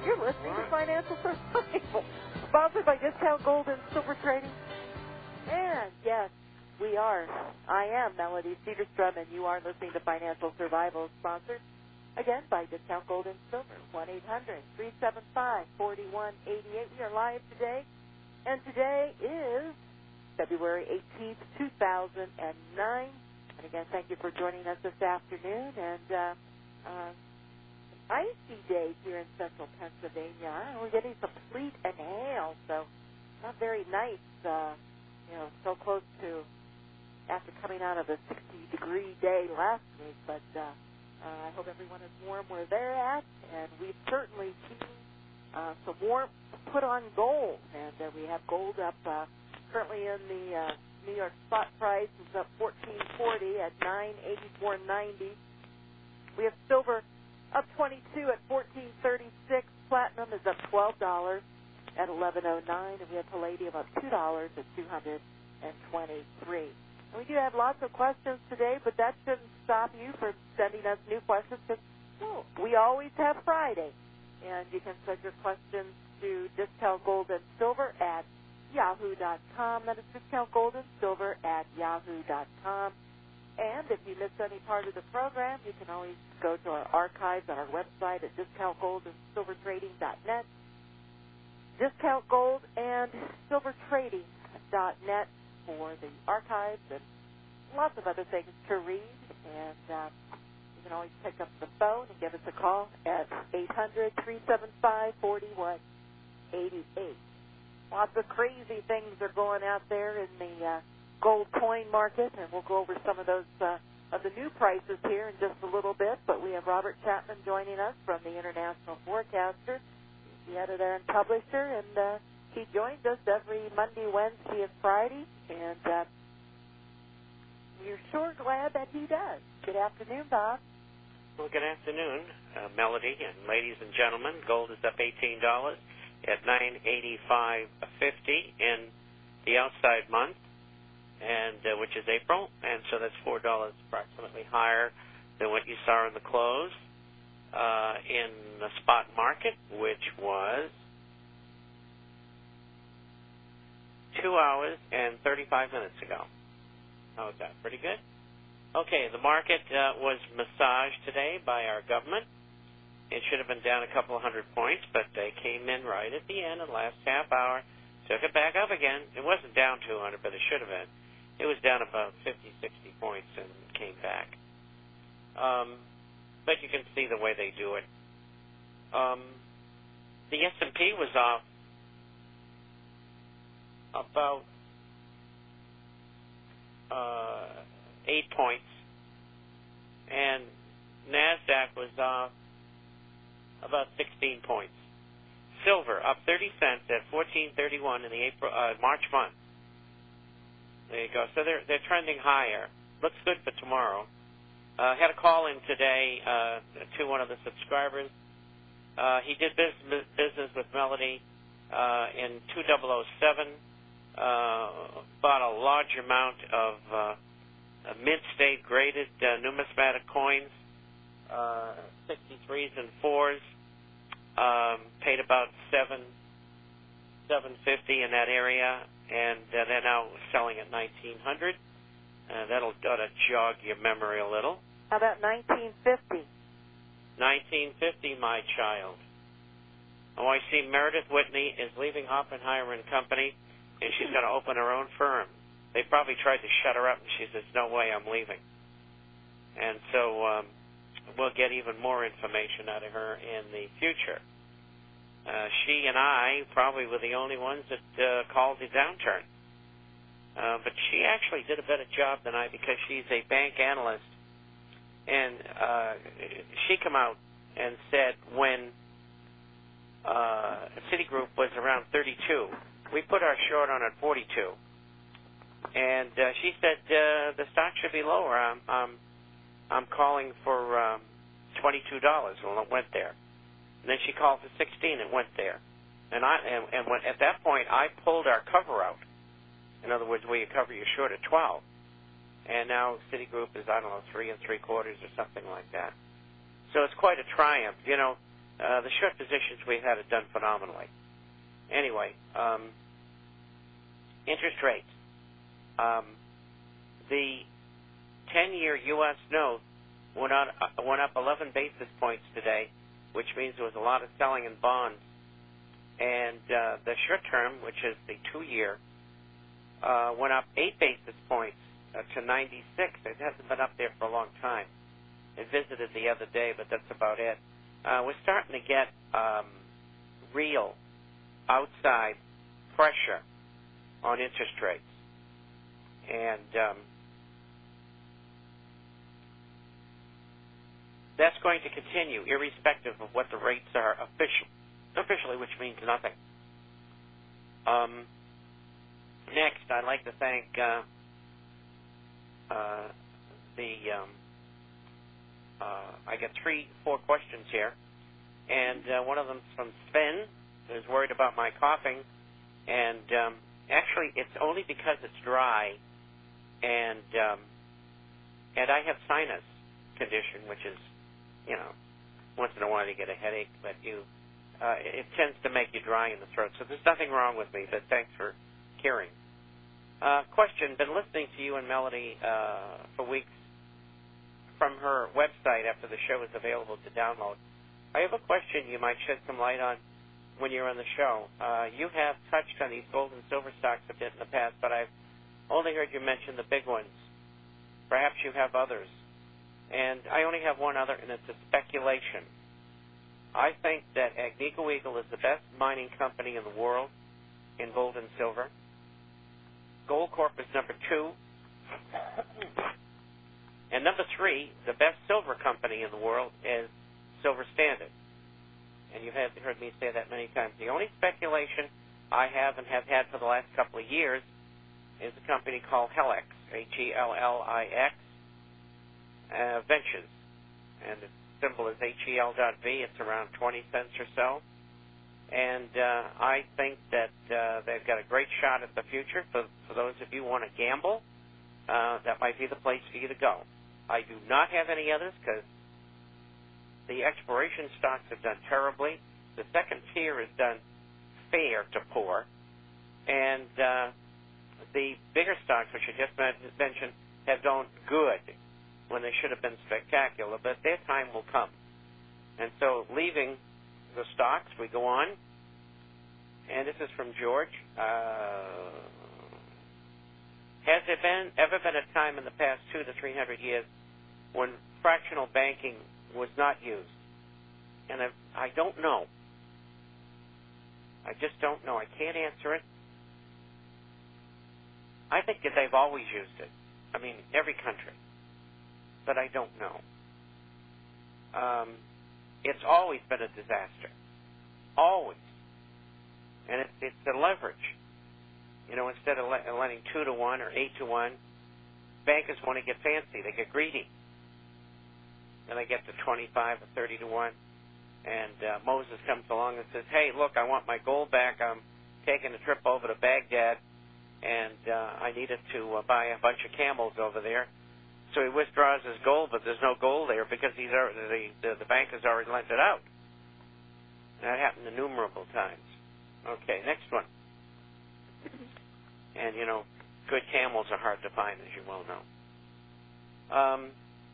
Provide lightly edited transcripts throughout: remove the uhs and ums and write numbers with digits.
You're listening to Financial Survival, sponsored by Discount Gold and Silver Trading. And, yes, we are. I am Melody Cedarstrom, and you are listening to Financial Survival, sponsored, again, by Discount Gold and Silver, 1-800-375-4188. We are live today, and today is February 18th, 2009. And, again, thank you for joining us this afternoon. And icy day here in central Pennsylvania. We're getting some sleet and hail, so not very nice, so close to after coming out of a 60-degree day last week. But I hope everyone is warm where they're at, and we've certainly seen some warmth put on gold. And we have gold up currently in the New York spot price is up $14.40 at $984.90. We have silver up 22 at $14.36. Platinum is up $12 at $11.09, and we have palladium up $2 at $223. And we do have lots of questions today, but that shouldn't stop you from sending us new questions because we always have Friday. And you can send your questions to Discount Gold and Silver at yahoo.com. That is Discount Gold and Silver at yahoo.com. And if you missed any part of the program, you can always go to our archives on our website at discountgoldandsilvertrading.net, discountgoldandsilvertrading.net for the archives and lots of other things to read. And you can always pick up the phone and give us a call at 800-375-4188. Lots of crazy things are going out there in the gold coin market, and we'll go over some of those of the new prices here in just a little bit. But we have Robert Chapman joining us from the International Forecaster, the editor and publisher, and he joins us every Monday, Wednesday, and Friday, and we're sure glad that he does. Good afternoon, Bob. Well, good afternoon, Melody, and ladies and gentlemen. Gold is up $18 at $985.50 in the outside month, and which is April, and so that's $4 approximately higher than what you saw in the close in the spot market, which was 2 hours and 35 minutes ago. How was that? Pretty good? Okay, the market was massaged today by our government. It should have been down a couple of hundred points, but they came in right at the end of the last half hour, took it back up again. It wasn't down 200, but it should have been. It was down about 50, 60 points and came back. But you can see the way they do it. The S&P was off about 8 points, and NASDAQ was off about 16 points. Silver up 30 cents at $14.31 in the March month. There you go. So they're trending higher. Looks good for tomorrow. Had a call in today to one of the subscribers. He did business with Melody in 2007. Bought a large amount of mid-state graded numismatic coins, 63s and 4s. Paid about $750 in that area, and they're now selling at $1,900. That'll jog your memory a little. How about 1950? 1950, my child. Oh, I see Meredith Whitney is leaving Oppenheimer and Company, and she's going to open her own firm. They probably tried to shut her up, and she says, no way, I'm leaving. And so we'll get even more information out of her in the future. She and I probably were the only ones that called the downturn. But she actually did a better job than I because she's a bank analyst. And she came out and said when Citigroup was around 32, we put our short on at 42. And she said the stock should be lower. I'm calling for $22. Well, it went there. And then she called for 16. It went there. And at that point, I pulled our cover out. In other words, where you cover your short at 12. And now Citigroup is, 3 3/4 or something like that. So it's quite a triumph. You know, the short positions we've had it done phenomenally. Anyway, interest rates. The 10-year U.S. note went up 11 basis points today, which means there was a lot of selling in bonds. And the short term, which is the 2-year, went up 8 basis points to 96. It hasn't been up there for a long time. It visited the other day, but that's about it. We're starting to get real outside pressure on interest rates. And that's going to continue, irrespective of what the rates are officially, which means nothing. Next, I'd like to thank I got 4 questions here, and one of them's from Sven, who's worried about my coughing, and actually, it's only because it's dry, and I have sinus condition, which is, once in a while you get a headache, but it tends to make you dry in the throat. So there's nothing wrong with me, but thanks for caring. Question, been listening to you and Melody for weeks from her website after the show is available to download. I have a question you might shed some light on when you're on the show. You have touched on these gold and silver stocks a bit in the past, but I've only heard you mention the big ones. Perhaps you have others. And I only have one other, and it's a speculation. I think that Agnico Eagle is the best mining company in the world in gold and silver. Goldcorp is number 2. And number 3, the best silver company in the world is Silver Standard. And you've heard me say that many times. The only speculation I have and have had for the last couple of years is a company called Helix, H-E-L-L-I-X, Ventures. And its symbol is HEL.V. It's around 20 cents or so. And I think that they've got a great shot at the future. For those of you who want to gamble, that might be the place for you to go. I do not have any others because the exploration stocks have done terribly. The second tier has done fair to poor. And the bigger stocks, which I just mentioned, have done good when they should have been spectacular. But their time will come. And so leaving the stocks, we go on. And this is from George. Has there ever been a time in the past 200 to 300 years when fractional banking was not used? And I don't know. I just don't know. I can't answer it. I think that they've always used it. I mean, every country. But I don't know. It's always been a disaster. Always. And it's a leverage. Instead of lending 2 to 1 or 8 to 1, bankers want to get fancy. They get greedy. And they get to 25 or 30 to 1. And Moses comes along and says, hey, look, I want my gold back. I'm taking a trip over to Baghdad, and I needed to buy a bunch of camels over there. So he withdraws his gold, but there's no gold there because the bank has already lent it out. That happened innumerable times. Okay, next one. And, good camels are hard to find, as you well know.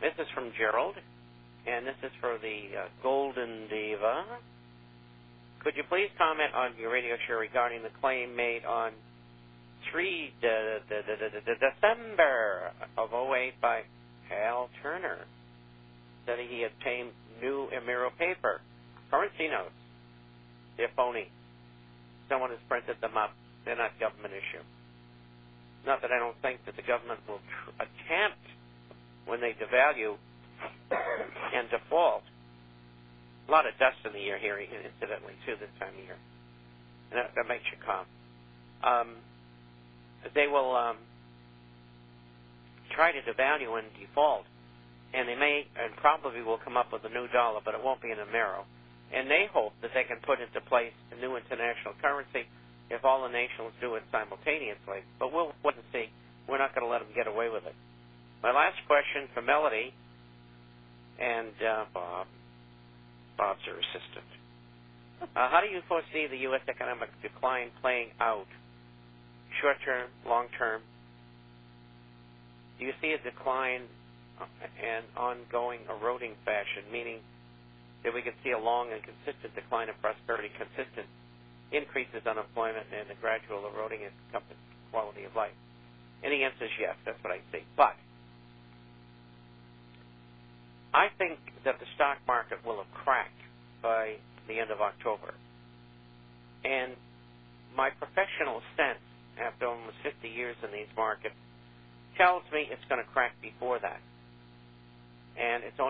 This is from Gerald, and this is for the Golden Diva. Could you please comment on your radio show regarding the claim made on December of 2008 by Hal Turner that he obtained new Emiro paper, currency notes? They're phony. Someone has printed them up. They're not government issue. Not that I don't think that the government will attempt, when they devalue and default. A lot of dust in the air here, incidentally, too, this time of year. And that makes you cough. They will try to devalue and default, and they may and probably will come up with a new dollar, but it won't be an Emiro. And they hope that they can put into place a new international currency if all the nations do it simultaneously. But we'll wait and see. We're not going to let them get away with it. My last question for Melody and Bob Bob's her assistant. How do you foresee the U.S. economic decline playing out? Short-term, long-term? Do you see a decline and ongoing eroding fashion, meaning that we can see a long and consistent decline of prosperity, consistent increases in unemployment, and a gradual eroding in quality of life? And the answer is yes. That's what I see. But I think that the stock market will have cracked by the end of October. And my professional sense, after almost 50 years in these markets, tells me it's going to crack before that. And it's only